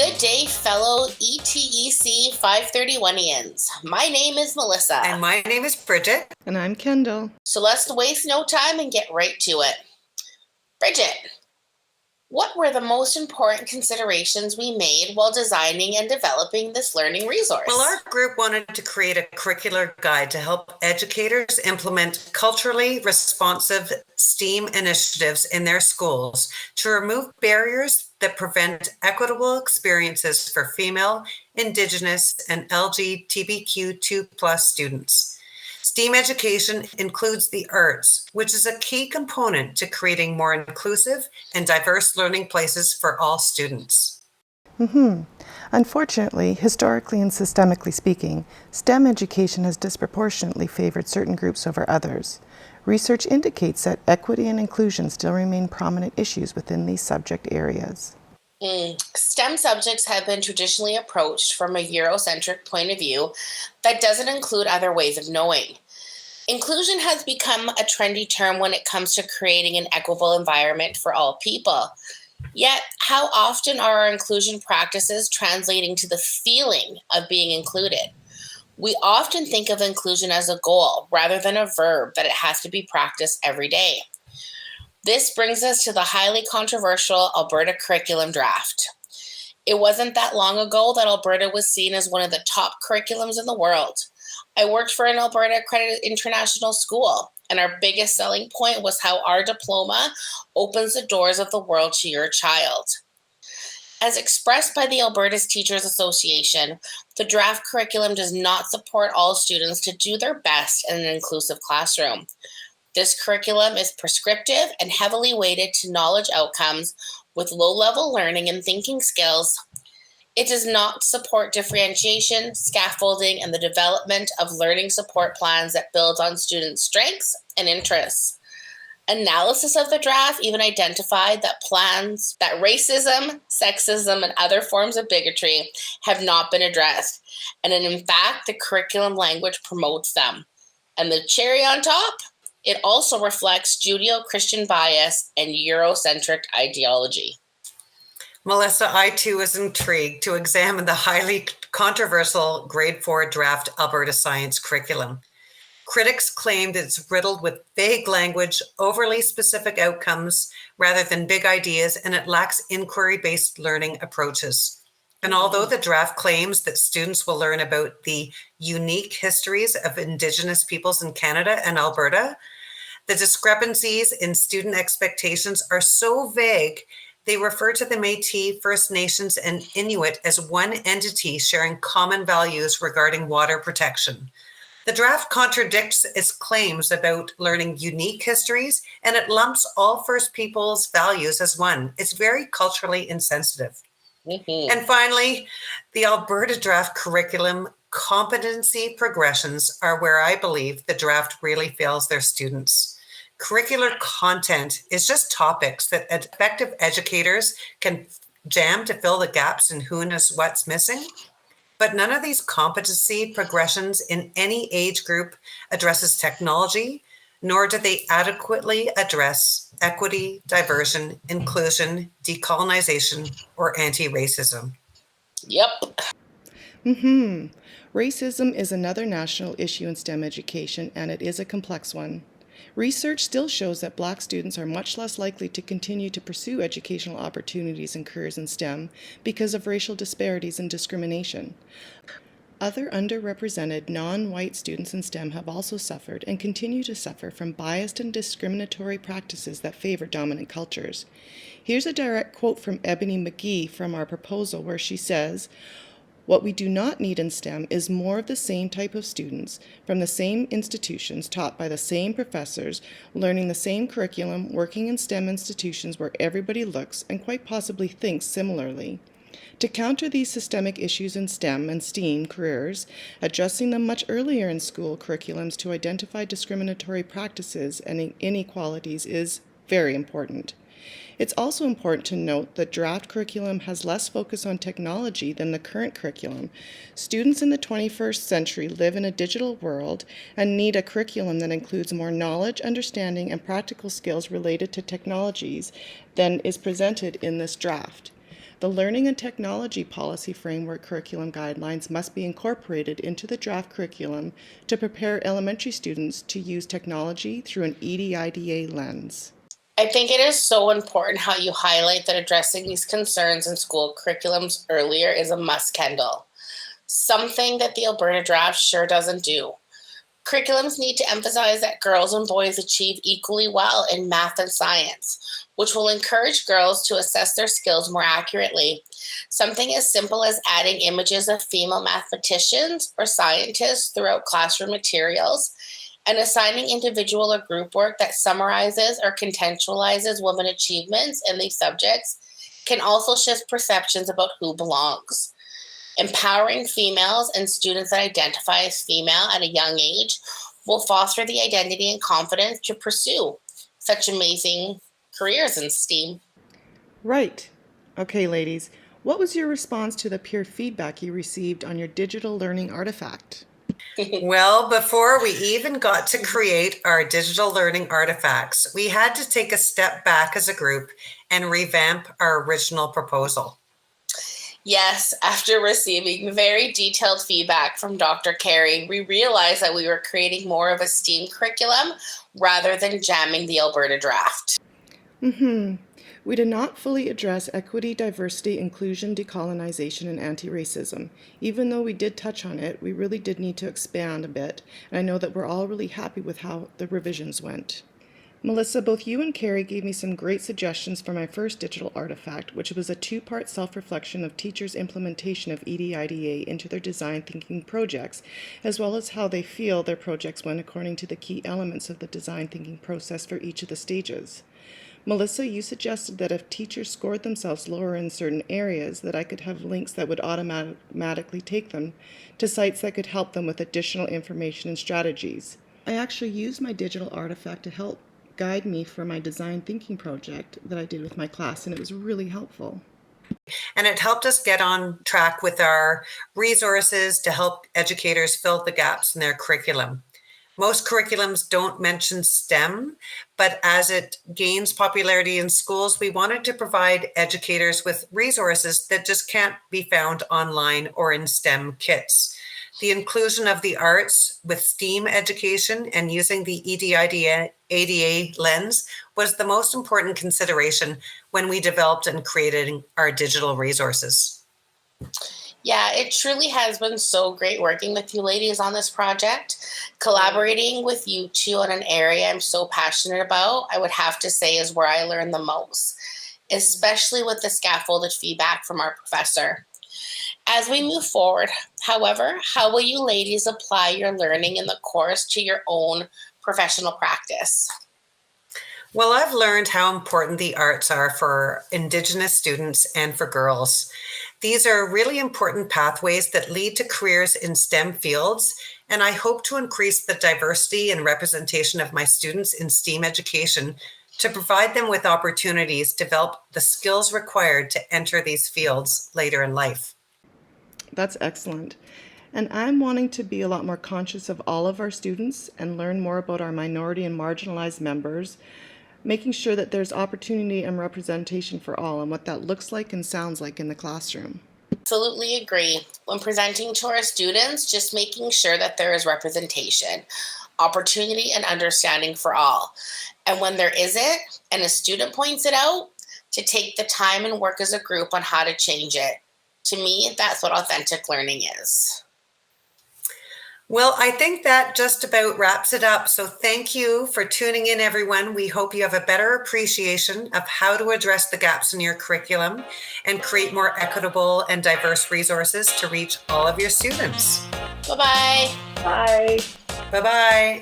Good day, fellow ETEC 531ians. My name is Melissa. And my name is Bridget. And I'm Kendall. So let's waste no time and get right to it. Bridget, what were the most important considerations we made while designing and developing this learning resource? Well, our group wanted to create a curricular guide to help educators implement culturally responsive STEAM initiatives in their schools to remove barriers that prevent equitable experiences for female, Indigenous, and LGBTQ2+ students. STEAM education includes the arts, which is a key component to creating more inclusive and diverse learning places for all students. Unfortunately, historically and systemically speaking, STEM education has disproportionately favored certain groups over others. Research indicates that equity and inclusion still remain prominent issues within these subject areas. STEM subjects have been traditionally approached from a Eurocentric point of view that doesn't include other ways of knowing. Inclusion has become a trendy term when it comes to creating an equitable environment for all people. Yet, how often are our inclusion practices translating to the feeling of being included? We often think of inclusion as a goal rather than a verb that it has to be practiced every day. This brings us to the highly controversial Alberta curriculum draft. It wasn't that long ago that Alberta was seen as one of the top curriculums in the world. I worked for an Alberta accredited international school, and our biggest selling point was how our diploma opens the doors of the world to your child. As expressed by the Alberta's Teachers Association, the draft curriculum does not support all students to do their best in an inclusive classroom. This curriculum is prescriptive and heavily weighted to knowledge outcomes with low-level learning and thinking skills. It does not support differentiation, scaffolding, and the development of learning support plans that build on students' strengths and interests. Analysis of the draft even identified that plans that racism, sexism, and other forms of bigotry have not been addressed, and in fact, the curriculum language promotes them. And the cherry on top? It also reflects Judeo-Christian bias and Eurocentric ideology. Melissa, I too was intrigued to examine the highly controversial Grade 4 draft Alberta Science curriculum. Critics claimed it's riddled with vague language, overly specific outcomes rather than big ideas, and it lacks inquiry-based learning approaches. And although the draft claims that students will learn about the unique histories of Indigenous peoples in Canada and Alberta, the discrepancies in student expectations are so vague, they refer to the Métis, First Nations, and Inuit as one entity sharing common values regarding water protection. The draft contradicts its claims about learning unique histories, and it lumps all First Peoples values as one. It's very culturally insensitive. And finally, the Alberta draft curriculum competency progressions are where I believe the draft really fails their students. Curricular content is just topics that effective educators can jam to fill the gaps in who knows what's missing. But none of these competency progressions in any age group addresses technology, nor do they adequately address equity, diversion, inclusion, decolonization, or anti-racism. Yep. Racism is another national issue in STEM education, and it is a complex one. Research still shows that Black students are much less likely to continue to pursue educational opportunities and careers in STEM because of racial disparities and discrimination. Other underrepresented non-white students in STEM have also suffered and continue to suffer from biased and discriminatory practices that favor dominant cultures. Here's a direct quote from Ebony McGee from our proposal where she says, "What we do not need in STEM is more of the same type of students from the same institutions taught by the same professors, learning the same curriculum, working in STEM institutions where everybody looks and quite possibly thinks similarly. To counter these systemic issues in STEM and STEAM careers, addressing them much earlier in school curriculums to identify discriminatory practices and inequalities is very important. It's also important to note that draft curriculum has less focus on technology than the current curriculum. Students in the 21st century live in a digital world and need a curriculum that includes more knowledge, understanding, and practical skills related to technologies than is presented in this draft. The Learning and Technology Policy Framework curriculum guidelines must be incorporated into the draft curriculum to prepare elementary students to use technology through an EDIDA lens. I think it is so important how you highlight that addressing these concerns in school curriculums earlier is a must, Kendall. Something that the Alberta draft sure doesn't do. Curriculums need to emphasize that girls and boys achieve equally well in math and science, which will encourage girls to assess their skills more accurately. Something as simple as adding images of female mathematicians or scientists throughout classroom materials and assigning individual or group work that summarizes or contextualizes women achievements in these subjects can also shift perceptions about who belongs. Empowering females and students that identify as female at a young age will foster the identity and confidence to pursue such amazing careers in STEAM. Right. Okay, ladies, what was your response to the peer feedback you received on your digital learning artifact? Well, before we even got to create our digital learning artifacts, we had to take a step back as a group and revamp our original proposal. Yes, after receiving very detailed feedback from Dr. Carey, we realized that we were creating more of a STEAM curriculum rather than jamming the Alberta draft. We did not fully address equity, diversity, inclusion, decolonization, and anti-racism. Even though we did touch on it, we really did need to expand a bit, and I know that we're all really happy with how the revisions went. Melissa, both you and Carrie gave me some great suggestions for my first digital artifact, which was a two-part self-reflection of teachers' implementation of EDIDA into their design thinking projects, as well as how they feel their projects went according to the key elements of the design thinking process for each of the stages. Melissa, you suggested that if teachers scored themselves lower in certain areas, that I could have links that would automatically take them to sites that could help them with additional information and strategies. I actually used my digital artifact to help guide me for my design thinking project that I did with my class, and it was really helpful. And it helped us get on track with our resources to help educators fill the gaps in their curriculum. Most curriculums don't mention STEM, but as it gains popularity in schools, we wanted to provide educators with resources that just can't be found online or in STEM kits. The inclusion of the arts with STEAM education and using the EDIDA lens was the most important consideration when we developed and created our digital resources. Yeah, it truly has been so great working with you ladies on this project. Collaborating with you two on an area I'm so passionate about, I would have to say, is where I learned the most, especially with the scaffolded feedback from our professor. As we move forward, however, how will you ladies apply your learning in the course to your own professional practice? Well, I've learned how important the arts are for Indigenous students and for girls. These are really important pathways that lead to careers in STEM fields, and I hope to increase the diversity and representation of my students in STEAM education to provide them with opportunities to develop the skills required to enter these fields later in life. That's excellent. And I'm wanting to be a lot more conscious of all of our students and learn more about our minority and marginalized members, making sure that there's opportunity and representation for all and what that looks like and sounds like in the classroom. Absolutely agree. When presenting to our students, just making sure that there is representation, opportunity, and understanding for all. And when there isn't, and a student points it out, to take the time and work as a group on how to change it. To me, that's what authentic learning is. Well, I think that just about wraps it up. So thank you for tuning in, everyone. We hope you have a better appreciation of how to address the gaps in your curriculum and create more equitable and diverse resources to reach all of your students. Bye-bye. Bye. Bye-bye.